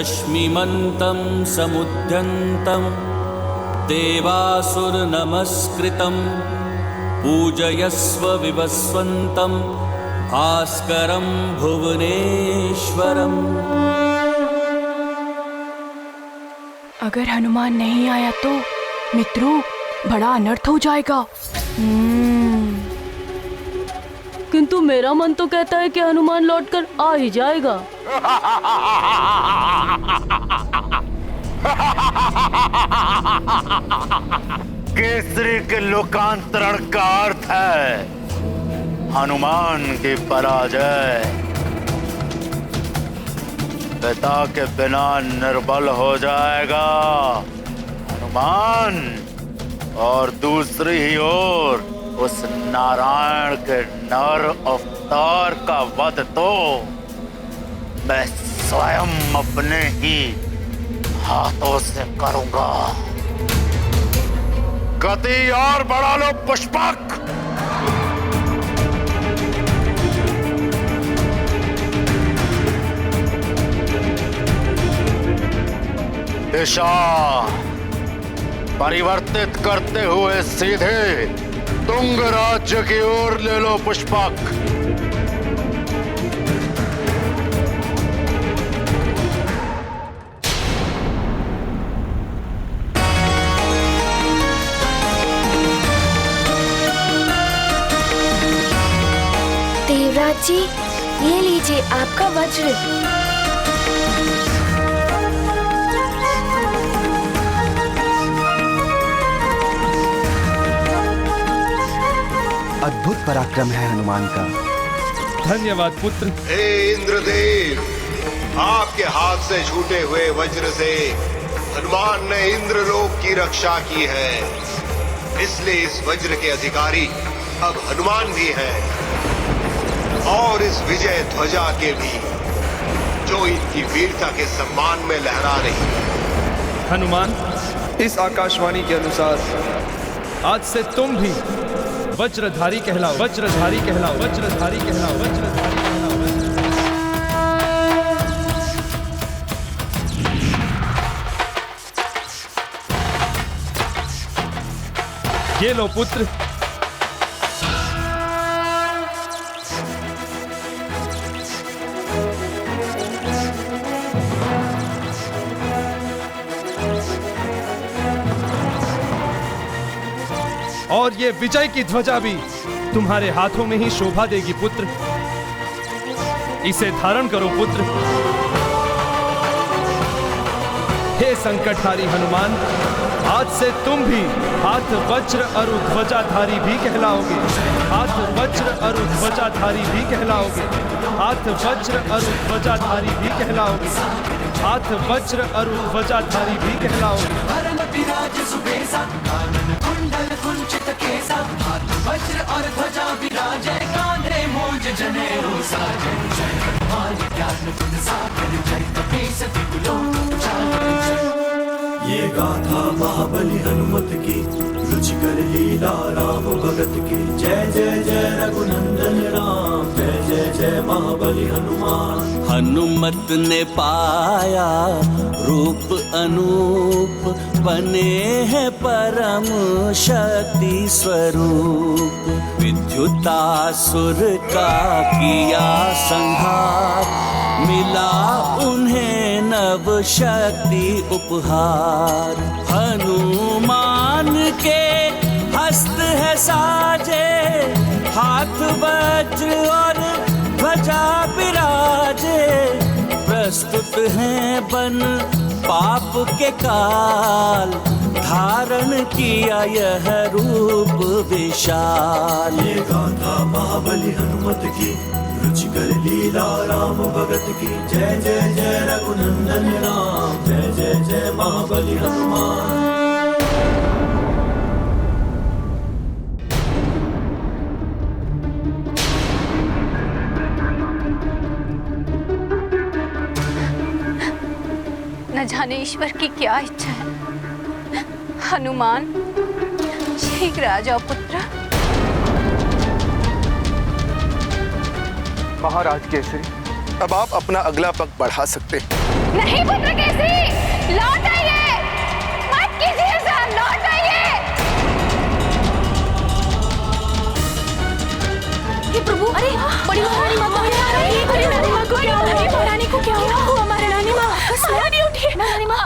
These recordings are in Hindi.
रश्मिमन्तं समुद्यन्तं देवासुरनमस्कृतं पूजयस्व विवस्वन्तं भास्करं भुवनेश्वरम्। अगर हनुमान नहीं आया तो मित्रों बड़ा अनर्थ हो जाएगा। किंतु मेरा मन तो कहता है कि हनुमान लौटकर आ ही जाएगा। केसरी के लोकांतरण का अर्थ है हनुमान की पराजय। पिता के बिना निर्बल हो जाएगा हनुमान, और दूसरी ही ओर उस नारायण के नर अवतार का वध तो मैं स्वयं अपने ही हाथों से करूंगा। गति और बढ़ा लो पुष्पक। दिशा परिवर्तित करते हुए सीधे तुंग राज्य की ओर ले लो पुष्पक। देवराज जी, ये लीजिए आपका वज्र। अद्भुत पराक्रम है हनुमान का। धन्यवाद पुत्र। हे इंद्रदेव, आपके हाथ से छूटे हुए वज्र से हनुमान ने इंद्रलोक की रक्षा की है, इसलिए इस वज्र के अधिकारी अब हनुमान भी हैं, और इस विजय ध्वजा के भी, जो इनकी वीरता के सम्मान में लहरा रही है। हनुमान, इस आकाशवाणी के अनुसार आज से तुम भी वज्रधारी कहलाओ, वज्रधारी कहलाओ, वज्रधारी कहलाओ, वज्रधारी कहलाओ। ये लो पुत्र। और ये विजय की ध्वजा भी तुम्हारे हाथों में ही शोभा देगी पुत्र। इसे धारण करो पुत्र। हे संकटहारी हनुमान, आज से तुम भी हाथ वज्र अरु ध्वजाधारी भी कहलाओगे। हाथ वज्र अरु ध्वजाधारी भी कहलाओगे। हाथ वज्र अरु ध्वजाधारी भी कहलाओगे। हाथ वज्र अरु ध्वजाधारी भी कहलाओगे। हाथ वज्र और ध्वजा विराजे, कांधे मूंज जनेऊ साजे। जय हनुमान ज्ञान गुण सागर, जय कपीस तिहुलो उजागर। ये गाथा महाबली हनुमत की, रुचिकर लीला राम भगत की। जय जय जय रघुनंदन राम, जय जय जय महाबली हनुमान। हनुमत ने पाया रूप अनूप, बने हैं परम शक्ति स्वरूप। विद्युतासुर का किया संहार, मिला उन्हें नव शक्ति उपहार। हनुमान के हस्त है साजे, हाथ वज्र और ध्वजा विराजे। प्रस्तुत हैं बन पाप के काल, धारण किया यह रूप विशाल। ये गाथा महाबली हनुमत की, रुचिकर लीला राम भगत की। जय जय जय रघुनंदन राम, जय जय जय महाबली हनुमान। न जाने ईश्वर की क्या इच्छा है। हनुमान, शीघ्र आ जाओ पुत्र। महाराज केसरी, अब आप अपना अगला पग बढ़ा सकते हैं। नहीं पुत्र केसरी, लौट आइए, मत कीजिए ऐसा, लौट आइए। हे प्रभु, अरे बड़ी महारानी माँ बाहर आ रही है। बड़ी महारानी माँ को क्या हुआ? महारानी को क्या हुआ? महारानी माँ महारानी उठिए। महारानी माँ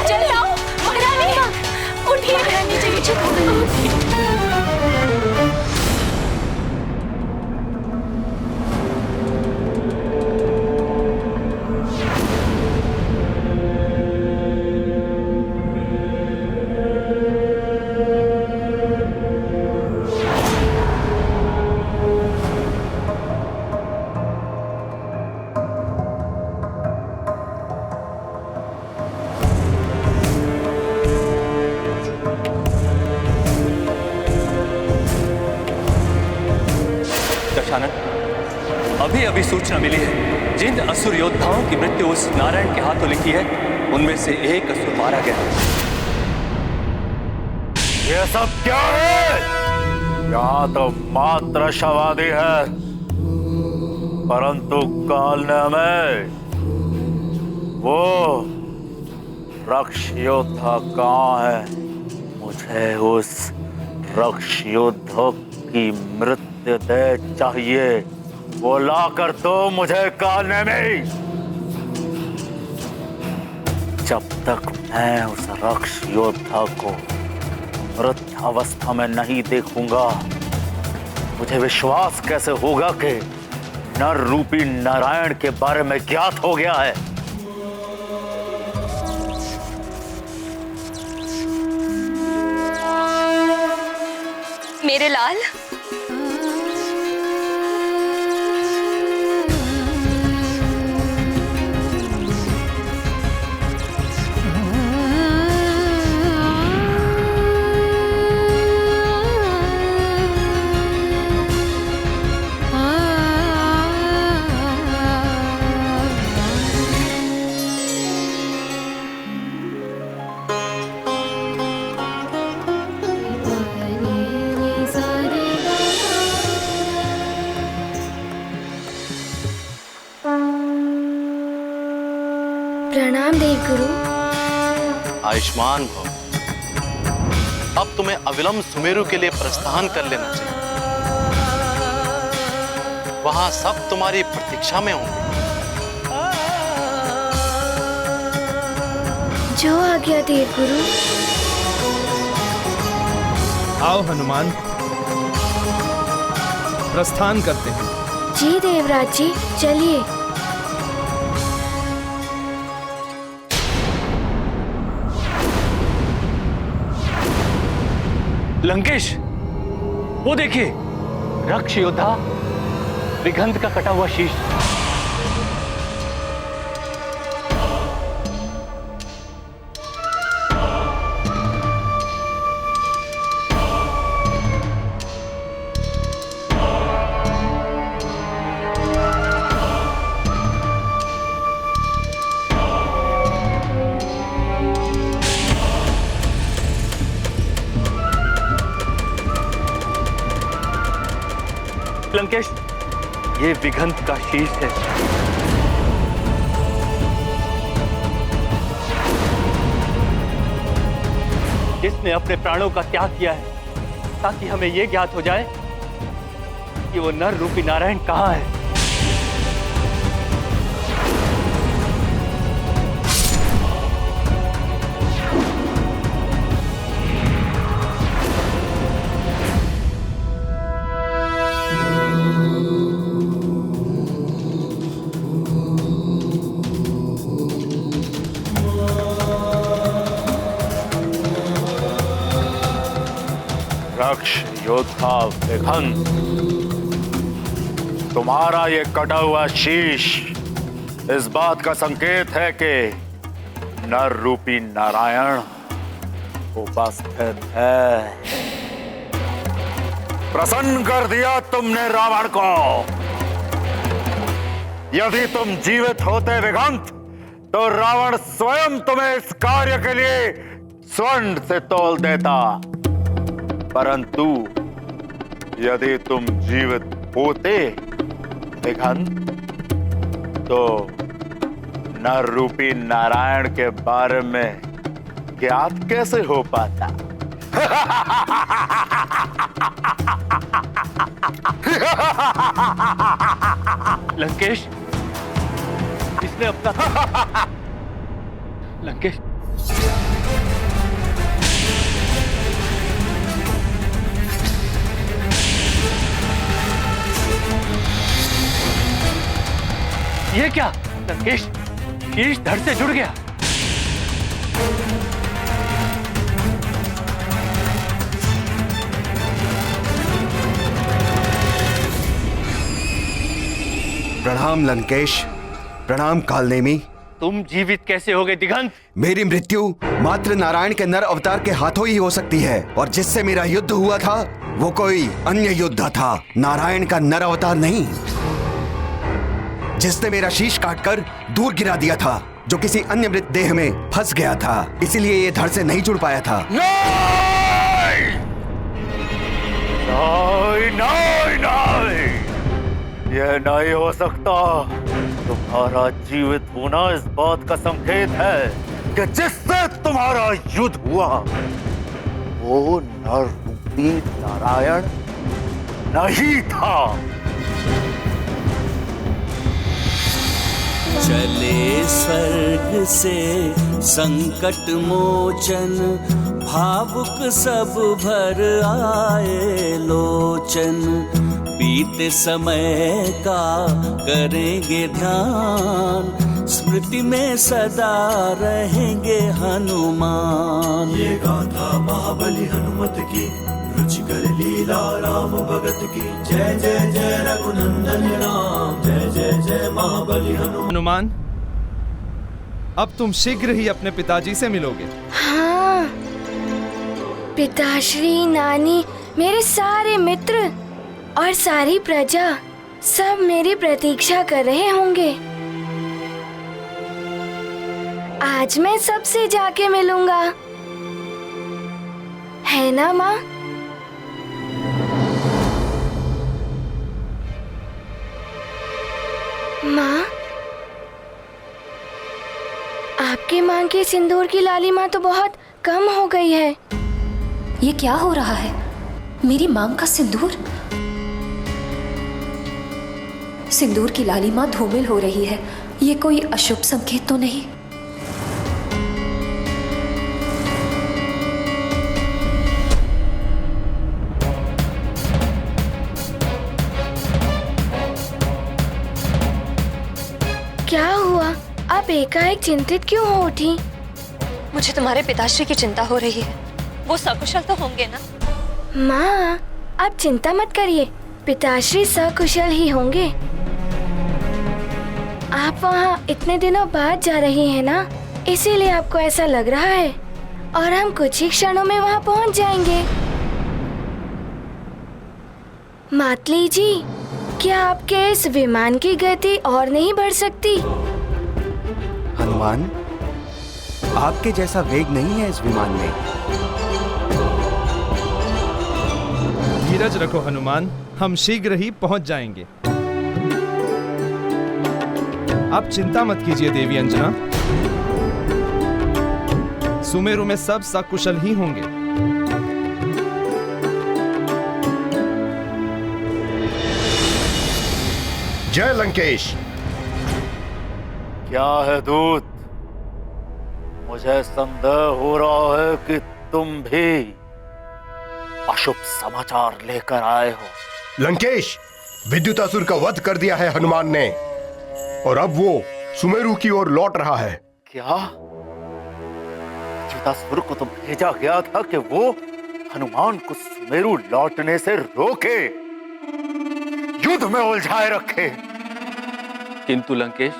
जल्दी आओ। महारानी माँ उठिए। महारानी जी नीचे हो गई। अभी अभी सूचना मिली है, जिन असुर योद्धाओं की मृत्यु उस नारायण के हाथों लिखी है, उनमें से एक असुर मारा गया। ये सब क्या है? यहाँ तो मात्र शवादी है, परंतु काल ने हमें वो रक्ष योद्धा कहाँ है? मुझे उस रक्ष योद्धा की मृत्यु दे चाहिए। वो लाकर दो मुझे कालने में। जब तक मैं उस रक्ष योद्धा को मृत अवस्था में नहीं देखूंगा, मुझे विश्वास कैसे होगा कि नर रूपी नारायण के बारे में ज्ञात हो गया है। मेरे लाल, प्रणाम देवगुरु। आयुष्मान भव। अब तुम्हें अविलंब सुमेरु के लिए प्रस्थान कर लेना चाहिए। वहां सब तुम्हारी प्रतीक्षा में होंगे। जो आज्ञा देवगुरु। आओ हनुमान, प्रस्थान करते हैं। जी देवराज जी, चलिए। लंकेश, वो देखिए, रक्ष योद्धा विघंत का कटा हुआ शीश। लंकेश, ये विघंत का शीश है। जिसने अपने प्राणों का त्याग किया है, ताकि हमें यह ज्ञात हो जाए कि वो नर रूपी नारायण कहाँ है। रक्ष योद्धा विघंत, तुम्हारा ये कटा हुआ शीश इस बात का संकेत है कि नर रूपी नारायण उपस्थित है। प्रसन्न कर दिया तुमने रावण को। यदि तुम जीवित होते विघंत, तो रावण स्वयं तुम्हें इस कार्य के लिए स्वर्ण से तोल देता। परंतु यदि तुम जीवित होते विघंत, तो नर रूपी नारायण के बारे में ज्ञात कैसे हो पाता? लंकेश, इसने अपना लंकेश, ये क्या? लंकेश, शीश धड़ से जुड़ गया। प्रणाम लंकेश, प्रणाम कालनेमी। तुम जीवित कैसे हो गए दिगंत? मेरी मृत्यु मात्र नारायण के नर अवतार के हाथों ही हो सकती है, और जिससे मेरा युद्ध हुआ था वो कोई अन्य योद्धा था, नारायण का नर अवतार नहीं, जिसने मेरा शीश काटकर दूर गिरा दिया था, जो किसी अन्य मृत देह में फंस गया था, इसीलिए ये धड़ से नहीं जुड़ पाया था। नहीं! नहीं, नहीं, नहीं! यह नहीं हो सकता। तुम्हारा जीवित होना इस बात का संकेत है कि जिससे तुम्हारा युद्ध हुआ वो नर रूपी नारायण नहीं था। चले स्वर्ग से संकट मोचन, भावुक सब भर आए लोचन, बीते समय का करेंगे ध्यान, स्मृति में सदा रहेंगे हनुमान। ये गाथा महाबली हनुमत की, रुचिकर लीला राम भगत की। जय जय जय रघुनंदन राम, जय जय जय महाबली हनुमान, अब तुम शीघ्र ही अपने पिताजी से मिलोगे। हाँ, पिताश्री, नानी, मेरे सारे मित्र और सारी प्रजा सब मेरी प्रतीक्षा कर रहे होंगे। आज मैं सबसे जाके मिलूंगा, है ना माँ? माँ, आपके माँ की सिंदूर की लालिमा तो बहुत कम हो गई है। ये क्या हो रहा है? मेरी मांग का सिंदूर? सिंदूर की लालिमा धूमिल हो रही है। ये कोई अशुभ संकेत तो नहीं? क्या हुआ? आप एकाएक चिंतित क्यों हो उठी? मुझे तुम्हारे पिताश्री की चिंता हो रही है। वो सकुशल तो होंगे ना? माँ, आप चिंता मत करिए, पिताश्री सकुशल ही होंगे। आप वहाँ इतने दिनों बाद जा रही हैं ना, इसीलिए आपको ऐसा लग रहा है, और हम कुछ ही क्षणों में वहाँ पहुँच जाएंगे। मातली जी, क्या आपके इस विमान की गति और नहीं बढ़ सकती? हनुमान, आपके जैसा वेग नहीं है इस विमान में। धीरज रखो हनुमान, हम शीघ्र ही पहुंच जाएंगे। आप चिंता मत कीजिए देवी अंजना, सुमेरु में सब सकुशल ही होंगे। जय लंकेश। क्या है दूत? मुझे संदेह हो रहा है कि तुम भी अशुभ समाचार लेकर आए हो। लंकेश, विद्युतासुर का वध कर दिया है हनुमान ने, और अब वो सुमेरु की ओर लौट रहा है। क्या? विद्युतासुर को तो भेजा गया था कि वो हनुमान को सुमेरु लौटने से रोके, युद्ध में उलझाए रखे। किंतु लंकेश,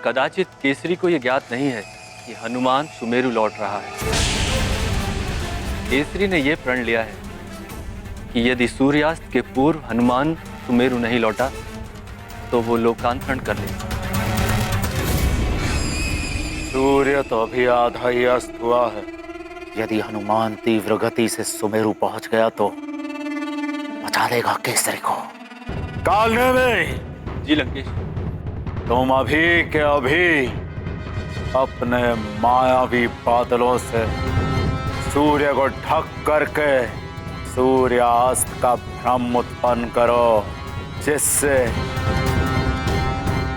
कदाचित केसरी को यह ज्ञात नहीं है कि हनुमान सुमेरु लौट रहा है। केसरी ने यह प्रण लिया है कि यदि सूर्यास्त के पूर्व हनुमान सुमेरु नहीं लौटा तो वो लोकांतरण कर लेगा। सूर्य तो अभी आधा ही अस्त हुआ है। यदि हनुमान तीव्र गति से सुमेरु पहुंच गया तो बचा देगा केसरी को। कालने में। जी लंकेश। तुम अभी के अभी अपने मायावी बादलों से सूर्य को ढक करके सूर्यास्त का भ्रम उत्पन्न करो, जिससे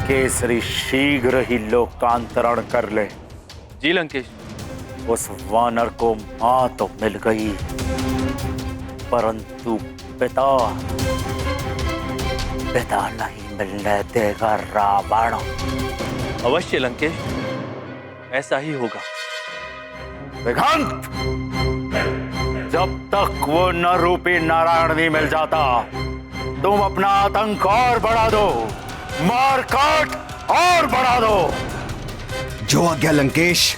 केसरी शीघ्र ही लोकांतरण कर ले। जी लंकेश। उस वानर को मां तो मिल गई, परंतु पिता नहीं मिलने देगा रावण। अवश्य लंकेश, ऐसा ही होगा। विघंत, जब तक वो नर रूपी नारायण नहीं मिल जाता, तुम अपना आतंक और बढ़ा दो, मार काट और बढ़ा दो। जो आज्ञा लंकेश।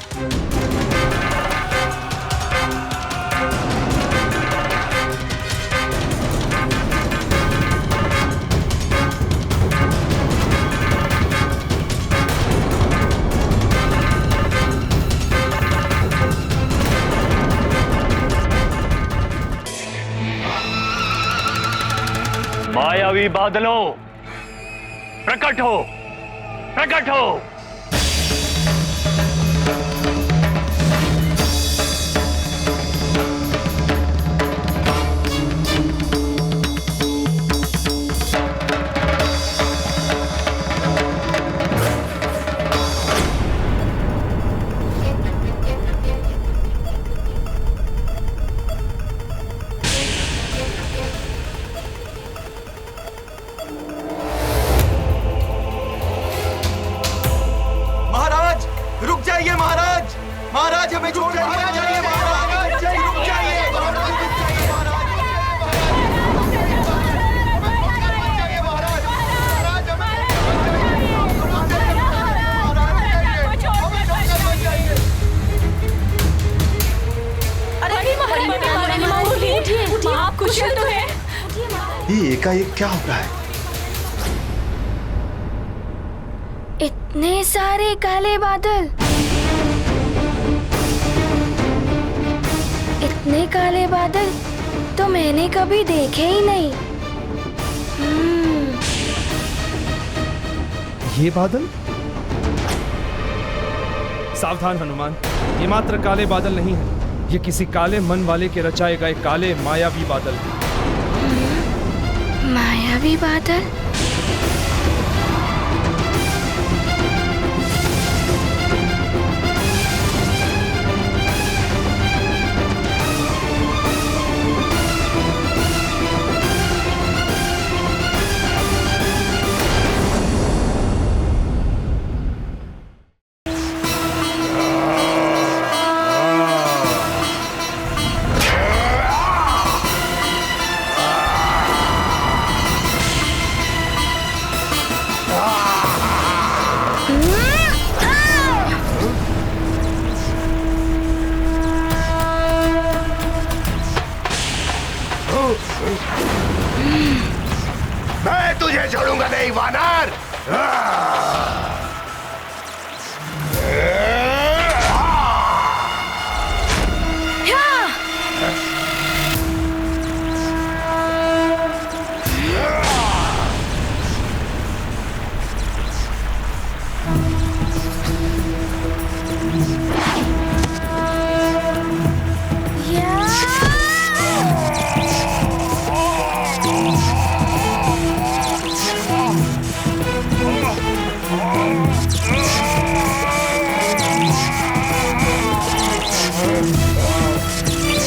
मायावी बादलों, प्रकट हो, प्रकट हो। महाराज हमें छोड़ जाइए महाराज, रुक जाइए आप कुशल तो है? ये एकाएक क्या हो रहा है? इतने सारे काले बादल, इतने काले बादल तो मैंने कभी देखे ही नहीं। ये बादल? सावधान हनुमान, ये मात्र काले बादल नहीं है, ये किसी काले मन वाले के रचाए गए काले मायावी बादल हैं। मायावी बादल? मैं तुझे छोड़ूंगा नहीं वानर।